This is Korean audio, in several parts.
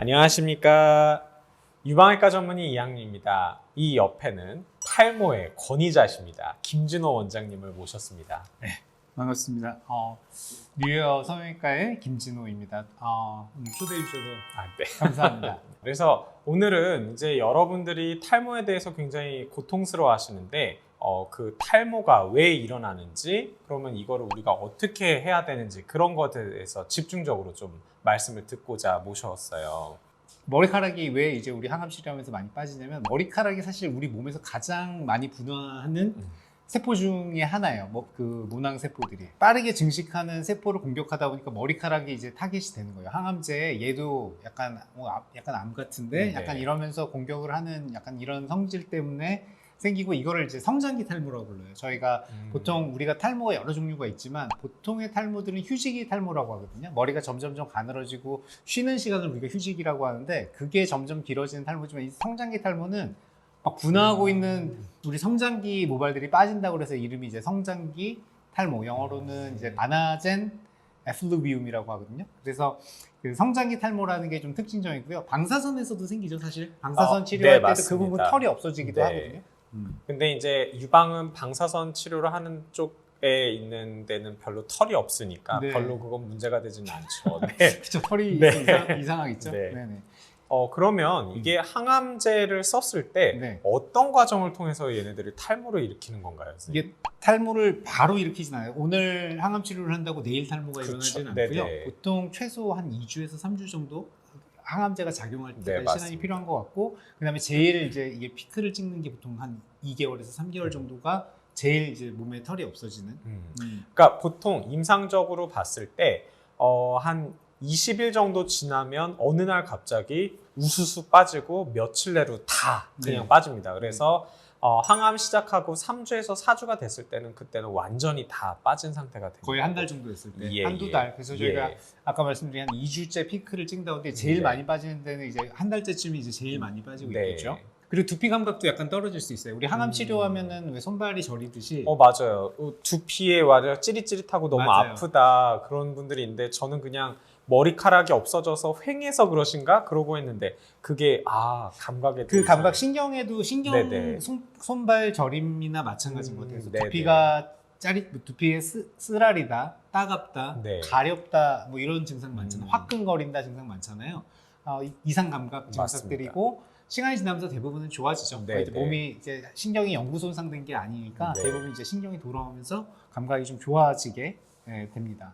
안녕하십니까. 유방외과 전문의 이항리입니다. 이 옆에는 탈모의 권위자십니다. 김진호 원장님을 모셨습니다. 네, 반갑습니다. 뉴웨어 성형외과의 김진호입니다. 오늘 초대해 주셔서 네. 감사합니다. 그래서 오늘은 이제 여러분들이 탈모에 대해서 굉장히 고통스러워 하시는데 그 탈모가 왜 일어나는지, 그러면 이거를 우리가 어떻게 해야 되는지, 그런 것에 대해서 집중적으로 좀 말씀을 듣고자 모셨어요. 머리카락이 왜 이제 우리 항암 치료하면서 많이 빠지냐면, 머리카락이 사실 우리 몸에서 가장 많이 분화하는 세포 중에 하나예요. 그 문항 세포들이 빠르게 증식하는 세포를 공격하다 보니까 머리카락이 이제 타깃이 되는 거예요. 항암제 얘도 약간 암 같은데 약간 이러면서 공격을 하는 약간 이런 성질 때문에 생기고, 이거를 이제 성장기 탈모라고 불러요. 저희가 보통 우리가 탈모가 여러 종류가 있지만 보통의 탈모들은 휴지기 탈모라고 하거든요. 머리가 점점점 가늘어지고 쉬는 시간을 우리가 휴지기라고 하는데, 그게 점점 길어지는 탈모지만 이 성장기 탈모는 막 분화하고 있는 우리 성장기 모발들이 빠진다고 그래서 이름이 이제 성장기 탈모, 영어로는 이제 아나젠 에플루비움이라고 하거든요. 그래서 그 성장기 탈모라는 게 좀 특징적이고요. 방사선에서도 생기죠, 사실. 방사선 치료할 때도 그 부분 털이 없어지기도 하거든요. 근데 이제 유방은 방사선 치료를 하는 쪽에 있는 데는 별로 털이 없으니까 별로 그건 문제가 되지는 않죠. 그렇죠. 털이 이상하겠죠. 네. 그러면 이게 항암제를 썼을 때 어떤 과정을 통해서 얘네들이 탈모를 일으키는 건가요, 선생님? 이게 탈모를 바로 일으키진 않아요. 오늘 항암 치료를 한다고 내일 탈모가 일어나지는 않고요. 보통 최소 한 2주에서 3주 정도 항암제가 작용할 때까지 시간이 필요한 것 같고, 그다음에 제일 이제 이게 피크를 찍는 게 보통 한 2개월에서 3개월 정도가 제일 이제 몸에 털이 없어지는. 그러니까 보통 임상적으로 봤을 때 한 20일 정도 지나면 어느 날 갑자기 우수수 빠지고 며칠 내로 다 그냥 빠집니다. 그래서 항암 시작하고 3주에서 4주가 됐을 때는 그때는 완전히 다 빠진 상태가 됩니다. 거의 한 달 정도 됐을 때, 한두 달. 그래서 저희가 아까 말씀드린 한 2주째 피크를 찍다는데 제일 많이 빠지는 데는 이제 한 달째쯤이 이제 제일 많이 빠지고 있겠죠. 그리고 두피 감각도 약간 떨어질 수 있어요. 우리 항암 치료하면은 왜 손발이 저리듯이. 맞아요. 두피에 완전 찌릿찌릿하고 너무 아프다 그런 분들이 있는데, 저는 그냥 머리카락이 없어져서 휑해서 그러신가? 그러고 했는데 그게 감각에 그 감각 신경에도 손발 저림이나 마찬가지인 것 같아요. 두피가 두피에 쓰라리다, 따갑다, 가렵다, 뭐 이런 증상 많잖아요. 화끈거린다 증상 많잖아요. 이상 감각 증상들이고 시간이 지나면서 대부분은 좋아지죠. 몸이 이제 신경이 영구 손상된 게 아니니까 대부분 이제 신경이 돌아오면서 감각이 좀 좋아지게 됩니다.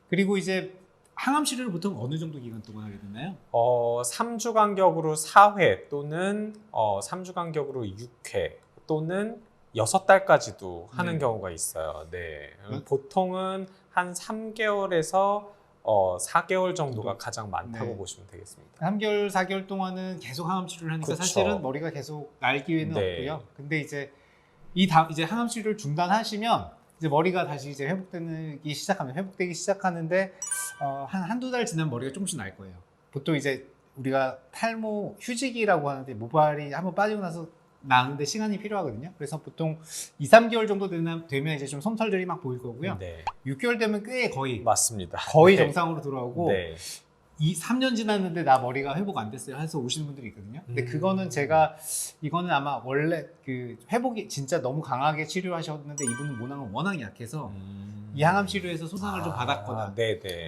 그리고 이제 항암 치료를 보통 어느 정도 기간 동안 하게 되나요? 3주 간격으로 4회 또는 3주 간격으로 6회 또는 6달까지도 하는 경우가 있어요. 보통은 한 3개월에서 4개월 정도가 가장 많다고 보시면 되겠습니다. 3개월, 4개월 동안은 계속 항암 치료를 하니까 사실은 머리가 계속 날 기회는 없고요. 근데 이제 이제 항암 치료를 중단하시면 이제 머리가 다시 이제 회복되기 시작하는데 한두 달 지나면 머리가 조금씩 날 거예요. 보통 이제 우리가 탈모 휴지기라고 하는데, 모발이 한번 빠지고 나서 나는데 시간이 필요하거든요. 그래서 보통 2, 3개월 정도 되면 이제 좀 솜털들이 막 보일 거고요. 6개월 되면 꽤 거의 정상으로 돌아오고 3년 지났는데 나 머리가 회복 안 됐어요 해서 오시는 분들이 있거든요. 근데 이거는 아마 원래 그 회복이 진짜 너무 강하게 치료하셨는데 이분은 모낭은 워낙 약해서 이 항암 치료에서 소상을 좀 받았거나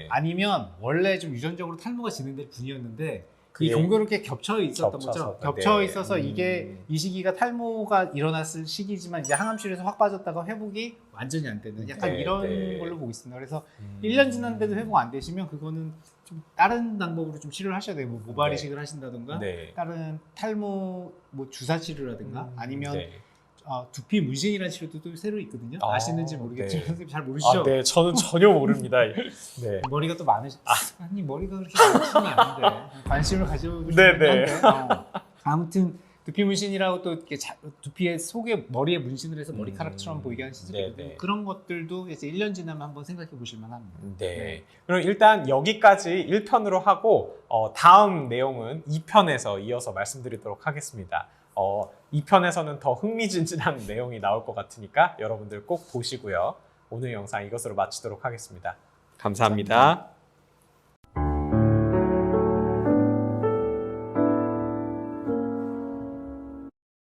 아니면 원래 좀 유전적으로 탈모가 진행될 분이었는데 이 동교롭게 겹쳐 있었던 거죠. 겹쳐 있어서 이게 이 시기가 탈모가 일어났을 시기지만 이제 항암 치료에서 확 빠졌다가 회복이 완전히 안 되는 약간 이런 걸로 보고 있습니다. 그래서 1년 지났는데도 회복 안 되시면 그거는 좀 다른 방법으로 좀 치료를 하셔야 돼요. 뭐 모발 이식을 하신다든가 다른 탈모 뭐 주사 치료라든가 아니면 두피 문신이라는 치료도 또 새로 있거든요. 아시는지 모르겠지만 선생님 잘 모르시죠? 저는 전혀 모릅니다. 머리가 또 아니 머리가 그렇게 많지는 않은데 관심을 가져보시면 한데 아무튼 두피 문신이라고 또 이렇게 두피의 속에 머리에 문신을 해서 머리카락처럼 보이게 하는 시술이 있거든요. 그런 것들도 이제 1년 지나면 한번 생각해 보실 만합니다. 그럼 일단 여기까지 1편으로 하고 다음 내용은 2편에서 이어서 말씀드리도록 하겠습니다. 2편에서는 더 흥미진진한 내용이 나올 것 같으니까 여러분들 꼭 보시고요. 오늘 영상 이것으로 마치도록 하겠습니다. 감사합니다.